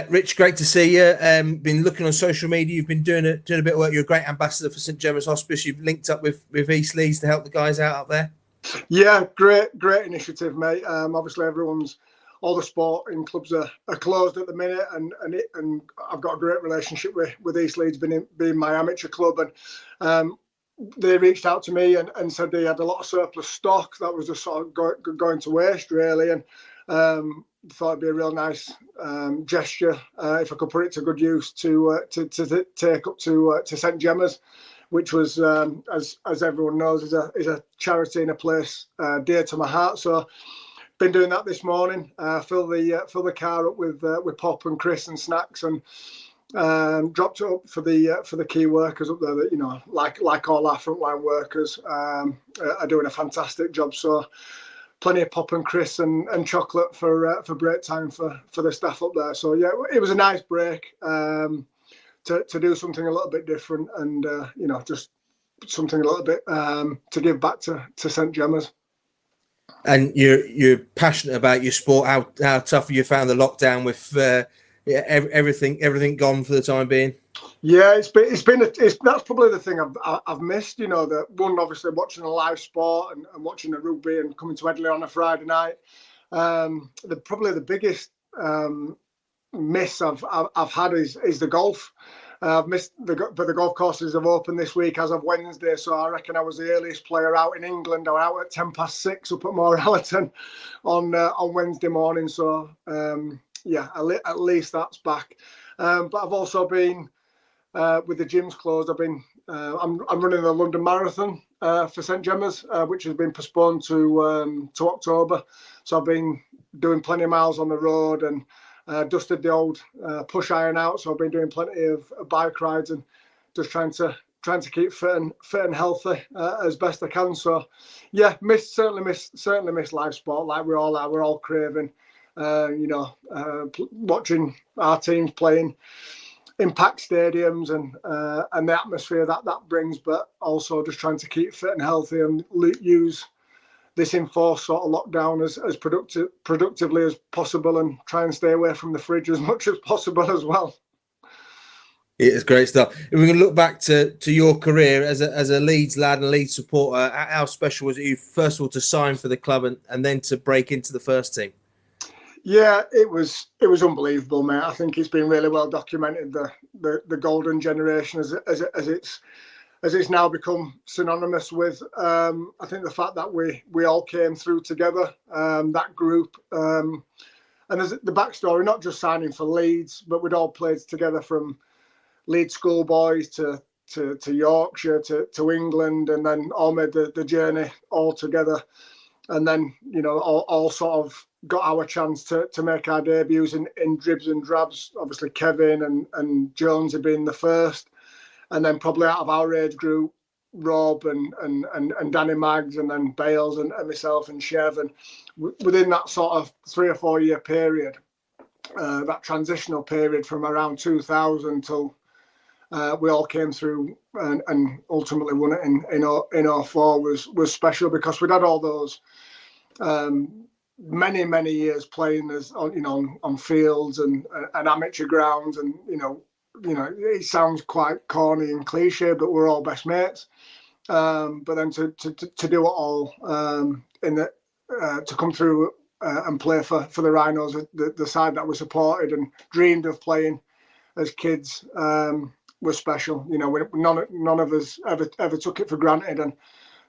Rich, great to see you. Been looking on social media. You've been doing a bit of work. You're a great ambassador for St Gemma's Hospice. You've linked up with East Leeds to help the guys out up there. Yeah, great initiative, mate. Obviously, all the sporting clubs are closed at the minute, and I've got a great relationship with East Leeds, being my amateur club, and they reached out to me and said they had a lot of surplus stock that was just sort of going to waste, really, and thought it'd be a real nice gesture if I could put it to good use to take up to St Gemma's, which was, as everyone knows, is a charity in a place dear to my heart. So been doing that this morning. Fill the car up with pop and Chris and snacks, and dropped it up for the key workers up there that, like all our frontline workers, are doing a fantastic job. So plenty of pop and Chris and chocolate for break time for the staff up there. So yeah, it was a nice break to do something a little bit different, and just something a little bit to give back to St Gemma's. And you're passionate about your sport. How tough you found the lockdown with everything gone for the time being? Yeah, that's probably the thing I've missed. That one, obviously watching a live sport and watching the rugby and coming to Headley on a Friday night. Probably the biggest miss I've had is the golf. I've missed but the golf courses have opened this week as of Wednesday, so I reckon I was the earliest player out in England. I was out at 6:10 up at Morellerton on Wednesday morning. So at least that's back. But I've also been with the gyms closed. I'm running the London Marathon for St Gemma's, which has been postponed to October. So I've been doing plenty of miles on the road and dusted the old push iron out. So I've been doing plenty of bike rides and just trying to keep fit and healthy as best I can. So yeah, certainly miss live sport like we all are. We're all craving, watching our teams playing in packed stadiums and the atmosphere that brings, but also just trying to keep fit and healthy and use this enforced sort of lockdown as productively as possible, and try and stay away from the fridge as much as possible as well. It's great stuff. If we can look back to your career as a Leeds lad and a Leeds supporter, how special was it you first of all to sign for the club and then to break into the first team? Yeah, it was unbelievable, mate. I think it's been really well documented, the golden generation as it's now become synonymous with. I think the fact that we all came through together, that group, and there's the backstory, not just signing for Leeds, but we'd all played together from Leeds schoolboys to Yorkshire to England, and then all made the journey all together, and then all sort of got our chance to make our debuts in dribs and drabs. Obviously Kevin and Jones had been the first, and then probably out of our age group, Rob and Danny Maggs, and then Bales and myself and Chev. And within that sort of 3 or 4 year period, that transitional period from around 2000 till we all came through and ultimately won it in 04 was special, because we'd had all those many years playing as on fields and amateur grounds, and it sounds quite corny and cliche, but we're all best mates. But then to do it all to come through and play for the Rhinos, the side that we supported and dreamed of playing as kids, was special. None of us ever took it for granted, and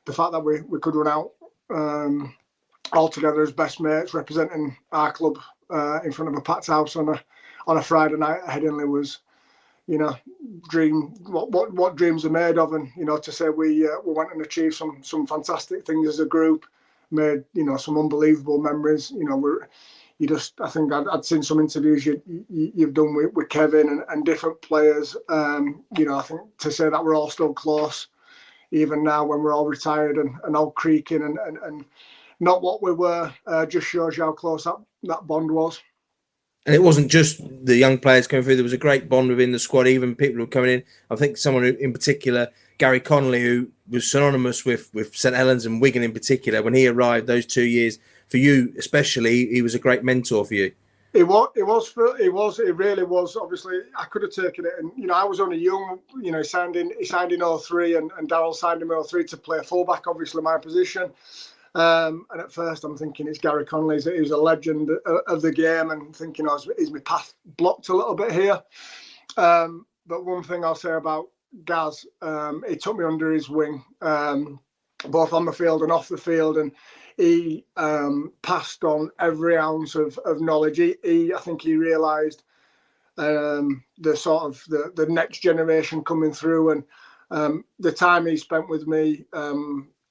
the fact that we could run out all together as best mates representing our club in front of a packed house on a Friday night at Headingley was, dream. What dreams are made of, and to say we went and achieved some fantastic things as a group, made some unbelievable memories. I think I'd seen some interviews you've done with Kevin and different players. I think to say that we're all still close, even now when we're all retired and all creaking and not what we were, just shows you how close that bond was. And it wasn't just the young players coming through. There was a great bond within the squad, even people who were coming in. I think someone who, in particular, Gary Connolly, who was synonymous with St Helens and Wigan in particular, when he arrived those 2 years, for you especially, he was a great mentor for you. It really was. Obviously, I could have taken it, and I was only young. He signed in '03, and Darryl signed him in '03 to play fullback. Obviously, my position. And at first, I'm thinking it's Gary Connolly. He's a legend of the game, and thinking, is my path blocked a little bit here? But one thing I'll say about Gaz, he took me under his wing, both on the field and off the field, and he passed on every ounce of knowledge. I think he realised the sort of the next generation coming through, and the time he spent with me,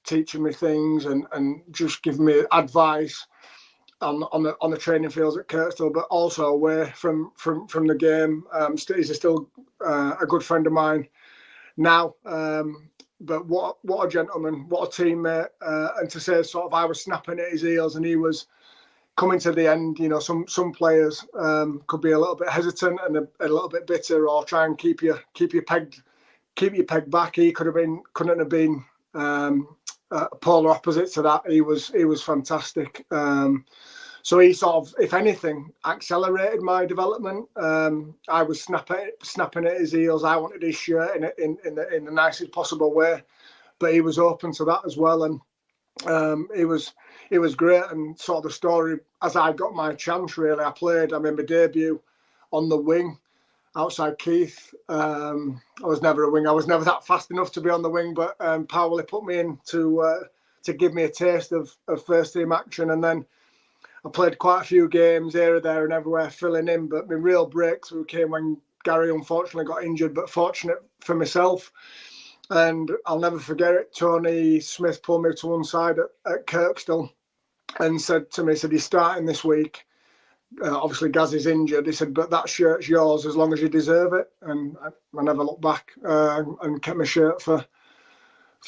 teaching me things and just giving me advice on the training fields at Kirkstall, but also away from the game. He's still a good friend of mine now. But what a gentleman, what a teammate, and to say sort of I was snapping at his heels and he was coming to the end. Some players could be a little bit hesitant and a little bit bitter, or try and keep you pegged back. He couldn't have been polar opposite to that. He was fantastic. So he sort of, if anything, accelerated my development. I was snapping at his heels. I wanted his shirt in the nicest possible way, but he was open to that as well. And it was great. And sort of the story, as I got my chance, really, I made my debut on the wing outside Keith. I was never a wing. I was never that fast enough to be on the wing, but Powell put me in to give me a taste of first team action, and then I played quite a few games here, there and everywhere, filling in. But my real breakthrough came when Gary unfortunately got injured, but fortunate for myself. And I'll never forget it. Tony Smith pulled me to one side at Kirkstall and said to me, he's starting this week. Obviously, Gaz is injured. He said, but that shirt's yours as long as you deserve it. And I never looked back and kept my shirt for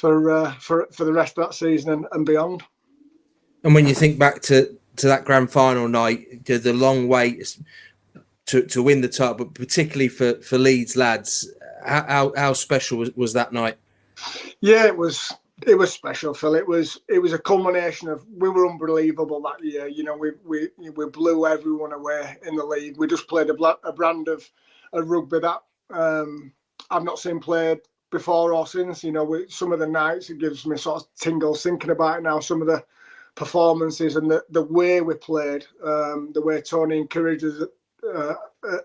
the rest of that season and beyond. And when you think back to that grand final night, the long wait to win the title, but particularly for Leeds lads, how special was that night? Yeah, it was special, Phil. It was a culmination of, we were unbelievable that year. We blew everyone away in the league. We just played a brand of rugby that I've not seen played before or since. Some of the nights, it gives me sort of tingles thinking about it now. Some of the performances and the way we played, the way Tony encouraged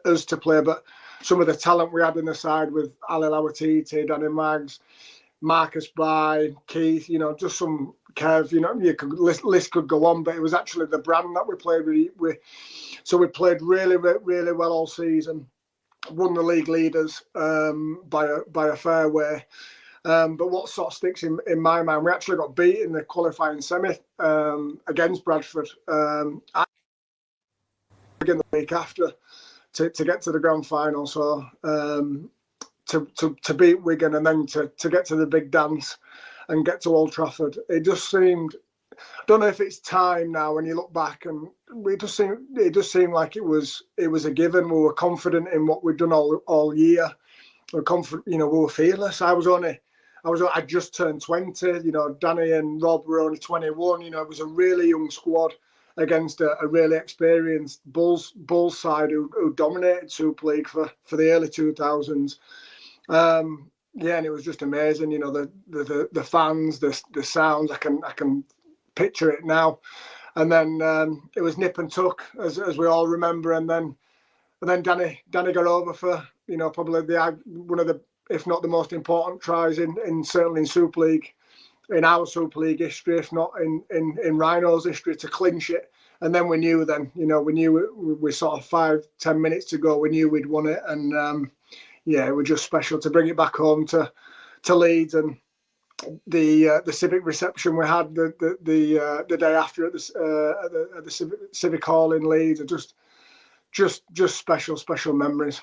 us to play, but some of the talent we had in the side with Ali Lawatiti, Danny Maggs, Marcus By, Keith, just some Kev, list could go on, but it was actually the brand that we played with. So we played really, really well all season, won the league leaders by a fair way. But what sort of sticks in my mind, we actually got beat in the qualifying semi against Bradford again the week after to get to the grand final. So to beat Wigan and then to get to the big dance and get to Old Trafford, it just seemed, I don't know if it's time now when you look back, and it just seemed like it was a given. We were confident in what we'd done all year. We were confident, we were fearless. I just turned 20, Danny and Rob were only 21, it was a really young squad against a really experienced Bulls side who dominated Super League for the early 2000s. And it was just amazing, the fans, the sounds, I can picture it now. And then it was nip and tuck, as we all remember, and then Danny got over for, probably one of the, if not the most important tries in certainly in Super League, in our Super League history, if not in Rhinos history, to clinch it. And then we knew we sort of 5-10 minutes to go, we knew we'd won it. And it was just special to bring it back home to Leeds. And the civic reception we had the day after at the Civic Hall in Leeds are just special memories.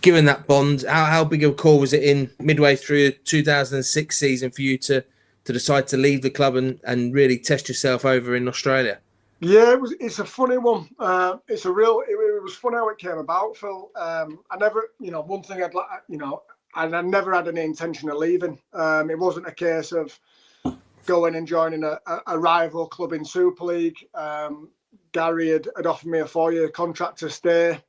Given that bond, how big a call was it in midway through 2006 season for you to decide to leave the club and really test yourself over in Australia? Yeah, it's a funny one. It was funny how it came about, Phil. I never, one thing I never had any intention of leaving. It wasn't a case of going and joining a rival club in Super League. Gary had offered me a 4-year contract to stay.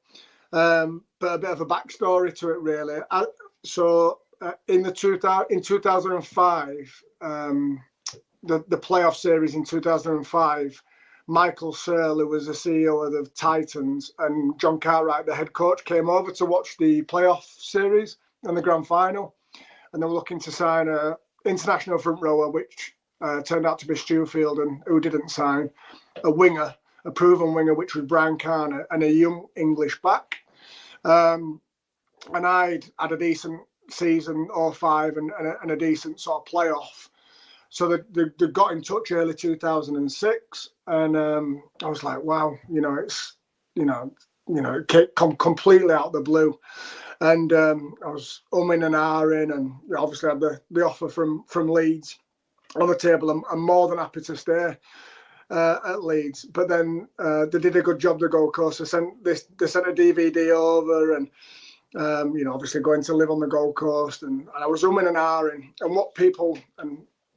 But a bit of a backstory to it, really. In 2005, the playoff series in 2005, Michael Searle, who was the CEO of the Titans, and John Cartwright, the head coach, came over to watch the playoff series and the grand final. And they were looking to sign an international front rower, which turned out to be Stewfield, and who didn't sign, a winger, a proven winger, which was Brian Carner, and a young English back. And I'd had a decent season, 05, and a decent sort of playoff. So they got in touch early 2006, and I was like, wow, it's, it came completely out of the blue. And I was umming and ahhing, and obviously had the offer from Leeds on the table. I'm more than happy to stay at Leeds. But then they did a good job, the Gold Coast. They sent a DVD over, and obviously going to live on the Gold Coast, and I was umming and ahhing. And what people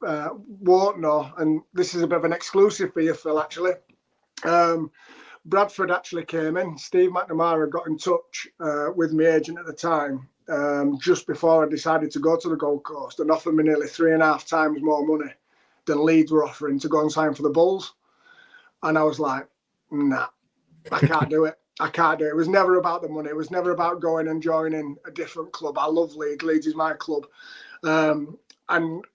won't know, and this is a bit of an exclusive for you, Phil, actually. Bradford actually came in. Steve McNamara got in touch with my agent at the time, just before I decided to go to the Gold Coast, and offered me nearly 3.5 times more money than Leeds were offering to go and sign for the Bulls. And I was like, nah, I can't do it. I can't do it. It was never about the money. It was never about going and joining a different club. I love Leeds. Leeds is my club. And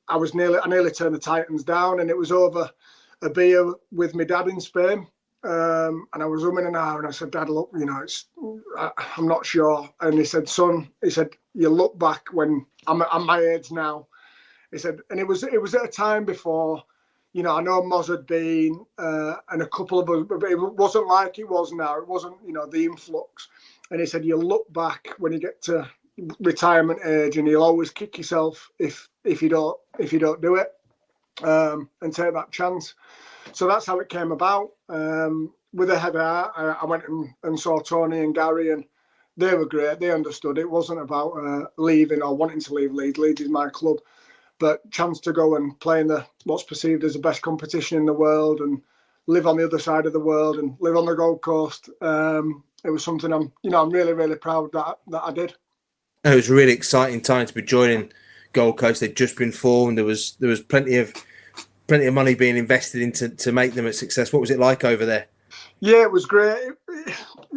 I nearly turned the Titans down, and it was over a beer with my dad in Spain. And I was umming and ahhing, and I said, Dad, look, I'm not sure. And he said, son, you look back when I'm my age now. He said, and it was at a time before, I know Moz had been, and a couple of us, but it wasn't like it was now. It wasn't, the influx. And he said, you look back when you get to retirement age, and you'll always kick yourself if you don't do it, and take that chance. So that's how it came about. With a heavy heart, I went and saw Tony and Gary, and they were great. They understood. It wasn't about leaving or wanting to leave Leeds. Leeds is my club. But chance to go and play in what's perceived as the best competition in the world, and live on the other side of the world, and live on the Gold Coast. It was something I'm really, really proud that I did. It was a really exciting time to be joining Gold Coast. They'd just been formed. There was plenty of money being invested into to make them a success. What was it like over there? Yeah, it was great.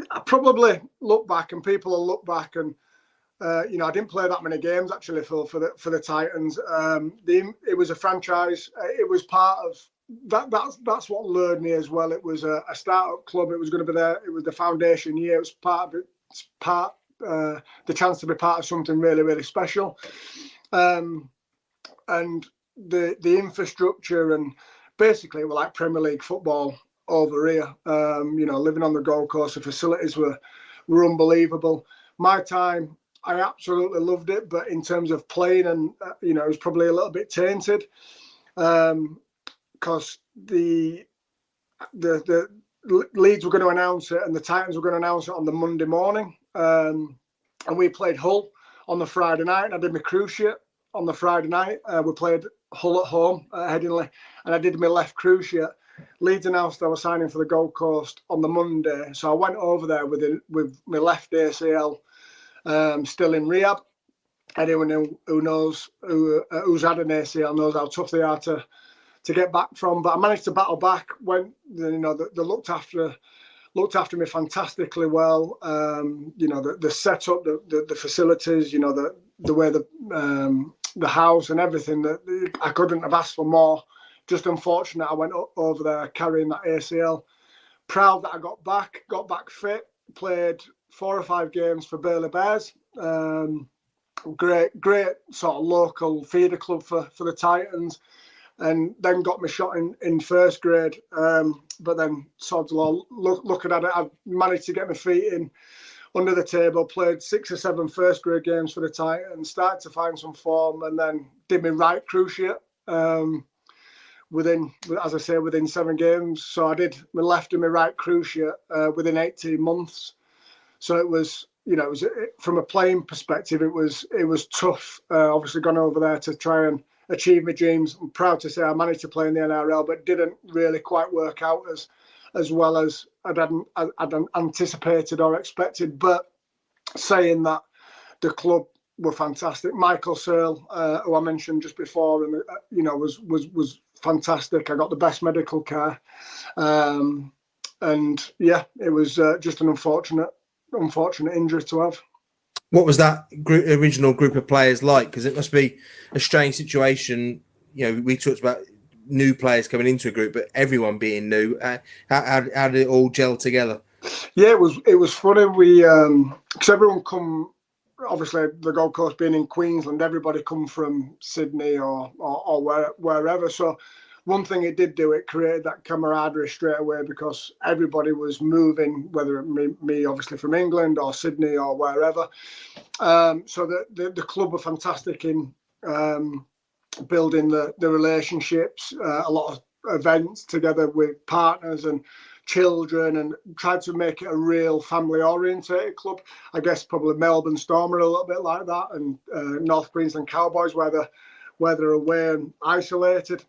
I probably look back, and people will look back, and I didn't play that many games actually for the Titans. It was a franchise. It was part of that. That's what lured me as well. It was a startup club. It was going to be there. It was the foundation year. It was the chance to be part of something really, really special. And the infrastructure, and basically it was like Premier League football over here. Living on the Gold Coast, the facilities were unbelievable. My time, I absolutely loved it, but in terms of playing, and it was probably a little bit tainted, because the Leeds were going to announce it, and the Titans were going to announce it on the Monday morning, and we played Hull on the Friday night, and I did my cruciate on the Friday night. We played Hull at home at Headingley, and I did my left cruciate. Leeds announced I was signing for the Gold Coast on the Monday, so I went over there with my left ACL still in rehab. Anyone who's had an ACL knows how tough they are to get back from. But I managed to battle back. When they looked after me fantastically well. The setup, the facilities, the way the house and everything, that I couldn't have asked for more. Just unfortunate I went over there carrying that ACL. Proud that I got back fit, played 4 or 5 games for Burley Bears. Great sort of local feeder club for the Titans, and then got my shot in first grade. But then sod's law, looking at it, I've managed to get my feet in under the table, played 6 or 7 first grade games for the Titans, started to find some form, and then did my right cruciate within 7 games. So I did my left and my right cruciate within 18 months. So it was, from a playing perspective, it was tough. Obviously gone over there to try and achieve my dreams. I'm proud to say I managed to play in the NRL, but didn't really quite work out as as well as I'd anticipated or expected. But saying that, the club were fantastic. Michael Searle, who I mentioned just before, and was fantastic. I got the best medical care, and yeah, it was just an unfortunate injury to have. What was that original group of players like? Because it must be a strange situation. We talked about new players coming into a group, but everyone being new. How did it all gel together? Yeah, it was funny. We because everyone come. Obviously, the Gold Coast being in Queensland, everybody come from Sydney or wherever. So one thing it did do, it created that camaraderie straight away because everybody was moving, whether me obviously from England or Sydney or wherever. So the club were fantastic in building the relationships, a lot of events together with partners and children, and tried to make it a real family orientated club. I guess probably Melbourne Storm are a little bit like that, and North Queensland Cowboys where they're away and isolated.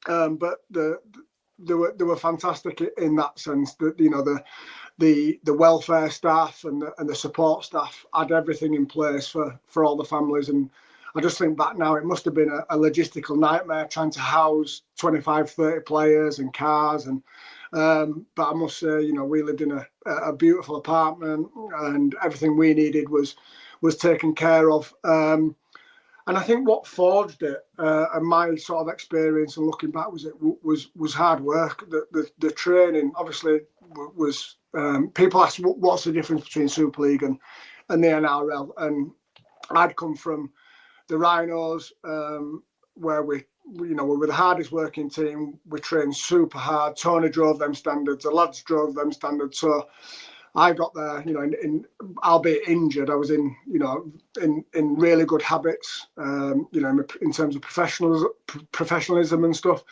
But they were fantastic in that sense. That the welfare staff and the support staff had everything in place for all the families. And I just think back now, it must have been a logistical nightmare trying to house 25, 30 players and cars. And but I must say, we lived in a beautiful apartment, and everything we needed was taken care of. And I think what forged it, and my sort of experience and looking back, was hard work. The training obviously was. People ask what's the difference between Super League and the NRL, and I'd come from the Rhinos, where we were the hardest working team. We trained super hard. Tony drove them standards. The lads drove them standards. So I got there, in albeit injured, I was in really good habits, in terms of professionalism and stuff.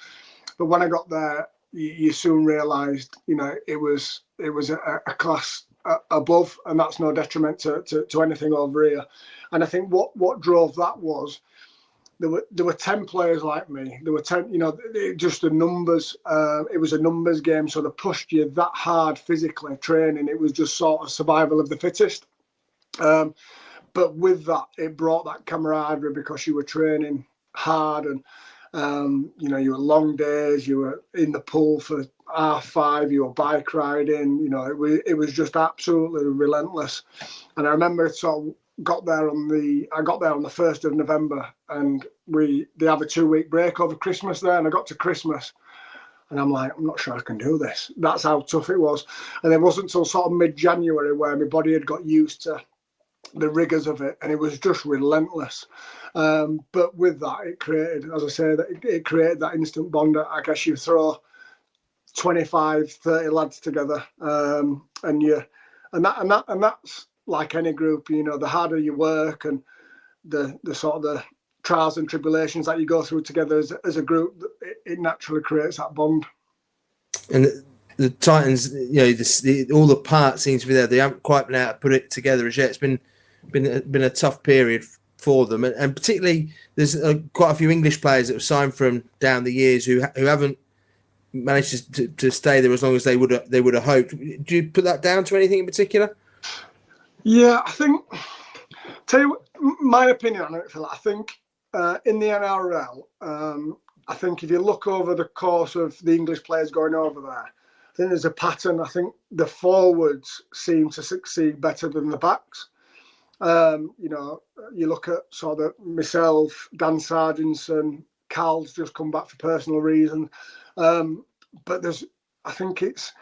But when I got there, you soon realised, it was a class above, and that's no detriment to anything over here. And I think what drove that was there were 10 players like me. There were 10, just the numbers. It was a numbers game, so they pushed you that hard physically training. It was just sort of survival of the fittest. But with that, it brought that camaraderie because you were training hard, and you were long days. You were in the pool for R5. You were bike riding. It was just absolutely relentless. And I remember sort of got there on the 1st of November, and they have a 2-week break over Christmas there, and I got to Christmas and I'm like, I'm not sure I can do this. That's how tough it was. And it wasn't until sort of mid-January where my body had got used to the rigors of it, and it was just relentless. But with that, it created, as I say, it created that instant bond. I guess you throw 25, 30 lads together, and that's like any group, the harder you work and the sort of the trials and tribulations that you go through together as a group, it naturally creates that bond. And the Titans, all the parts seem to be there. They haven't quite been able to put it together as yet. It's been a tough period for them, and particularly there's quite a few English players that have signed from down the years who haven't managed to stay there as long as they would have hoped. Do you put that down to anything in particular? Yeah, I think. Tell you my opinion on it, Phil. I think in the NRL, I think if you look over the course of the English players going over there, I think there's a pattern. I think the forwards seem to succeed better than the backs. You look at sort of myself, Dan Sargentson, Cal's just come back for personal reasons, but I think it's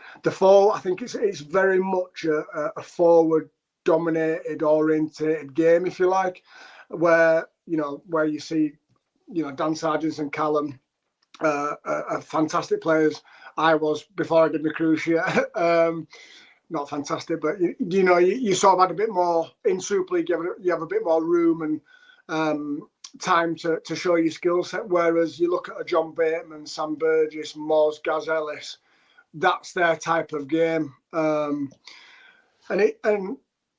very much a forward dominated, orientated game, if you like, where you see, Dan Sargentson and Callum are fantastic players. I was before I did my cruciate. Not fantastic, but you sort of had a bit more in Super League. You have a bit more room and time to show your skill set. Whereas you look at a John Bateman, Sam Burgess, Moz, Gareth Ellis, that's their type of game. And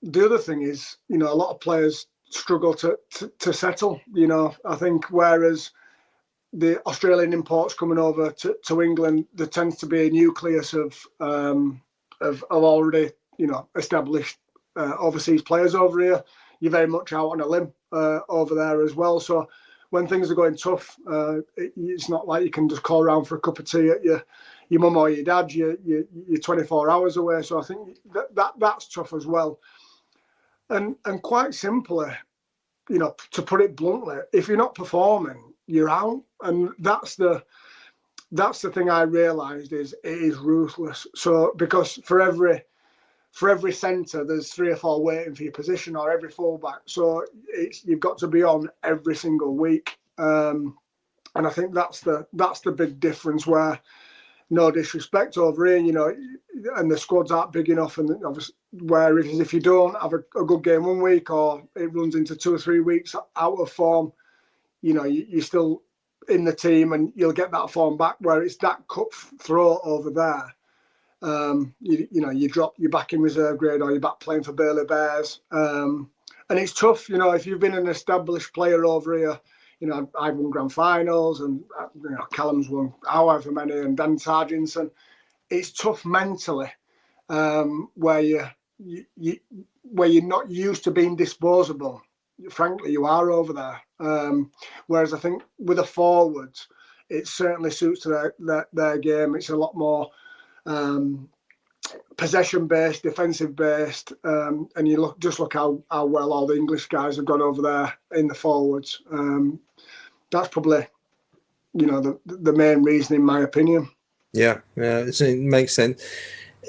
the other thing is, a lot of players struggle to settle. I think whereas the Australian imports coming over to England, there tends to be a nucleus of already, established overseas players over here. You're very much out on a limb over there as well. So when things are going tough, it's not like you can just call around for a cup of tea at your mum or your dad. You're 24 hours away. So I think that's tough as well. And quite simply, to put it bluntly, if you're not performing, you're out. And that's the thing I realised is it is ruthless. So because for every centre, there's 3 or 4 waiting for your position, or every fullback. So you've got to be on every single week. And I think that's the big difference, where, no disrespect over here, and the squads aren't big enough, and obviously, where if you don't have a good game one week, or it runs into 2 or 3 weeks out of form, you're still in the team and you'll get that form back. Where it's that cutthroat over there, you're back in reserve grade, or you're back playing for Burley Bears, and it's tough. If you've been an established player over here, I've won grand finals, and Callum's won however many, and Dan Sargentson. It's tough mentally, where you're not used to being disposable. Frankly, you are over there. Whereas I think with the forwards, it certainly suits their game. It's a lot more possession-based, defensive-based, and you look how well all the English guys have gone over there in the forwards. That's probably, the main reason, in my opinion. Yeah, it makes sense.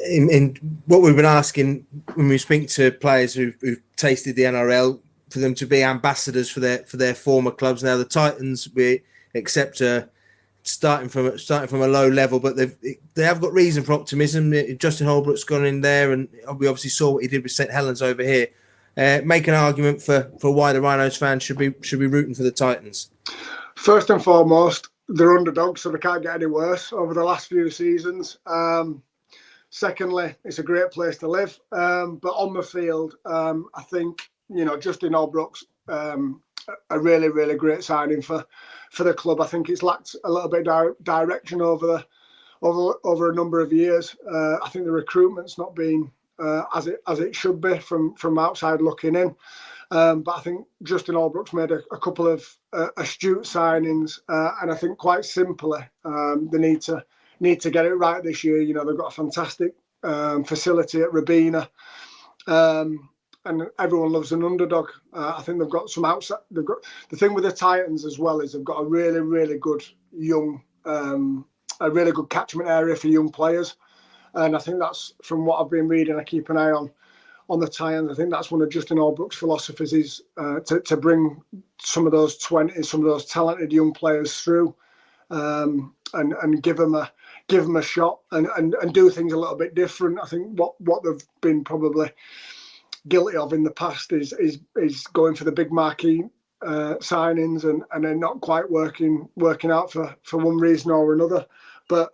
In what we've been asking when we speak to players who've tasted the NRL, for them to be ambassadors for their former clubs. Now the Titans, we accept starting from a low level, but they have got reason for optimism. Justin Holbrook's gone in there, and we obviously saw what he did with St Helens over here. Make an argument for why the Rhinos fans should be rooting for the Titans. First and foremost, they're underdogs, so they can't get any worse over the last few seasons. Secondly, it's a great place to live. But on the field, I think, Justin Holbrook's a really, really great signing for the club. I think it's lacked a little bit of direction over a number of years. I think the recruitment's not been as it should be from outside looking in. But I think Justin Holbrook's made a couple of astute signings, and I think quite simply they need to get it right this year. They've got a fantastic facility at Robina, and everyone loves an underdog. I think they've got some outside. They've got the thing with the Titans as well is they've got a really, really good a really good catchment area for young players, and I think that's, from what I've been reading, I keep an eye on the Titans. I think that's one of Justin Holbrook's philosophies is to bring some of those talented young players through, and give them a shot and do things a little bit different. I think what they've been probably guilty of in the past is going for the big marquee signings and then not quite working out for one reason or another. But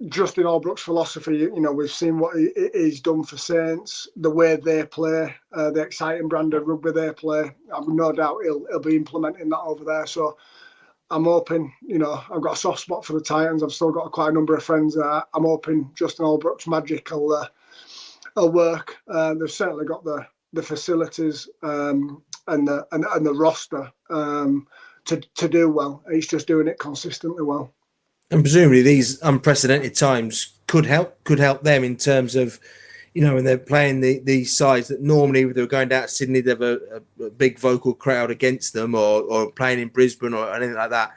Justin Holbrook's philosophy, we've seen what he's done for Saints, the way they play, the exciting brand of rugby they play. I've no doubt he'll be implementing that over there. So I'm hoping, I've got a soft spot for the Titans. I've still got quite a number of friends there. I'm hoping Justin Holbrook's magic will work. They've certainly got the facilities and the roster to do well. He's just doing it consistently well. And presumably these unprecedented times could help them in terms of, when they're playing these sides that normally they were going down to Sydney, they have a big vocal crowd against them, or playing in Brisbane or anything like that.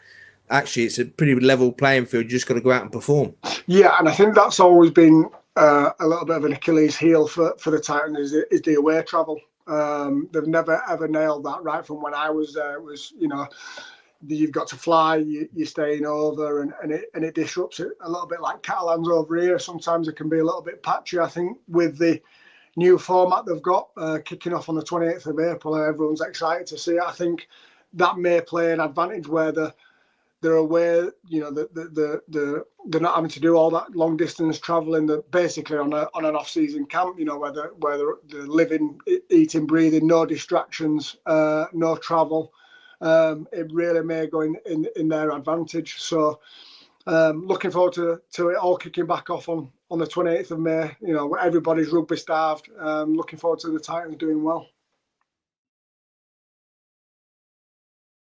Actually, it's a pretty level playing field. You just got to go out and perform. Yeah, and I think that's always been a little bit of an Achilles heel for the Titans is the away travel. They've never ever nailed that right from when I was there. It was, you've got to fly, you're staying over, and it disrupts it a little bit like Catalans over here. Sometimes it can be a little bit patchy. I think with the new format they've got kicking off on the 28th of April, everyone's excited to see it. I think that may play an advantage where they're aware, they're not having to do all that long distance traveling. They're basically on an off-season camp, where they're living, eating, breathing, no distractions, no travel. it really may go in their advantage. So looking forward to it all kicking back off on the 28th of May. You know, everybody's rugby starved. Looking forward to the Titans doing well.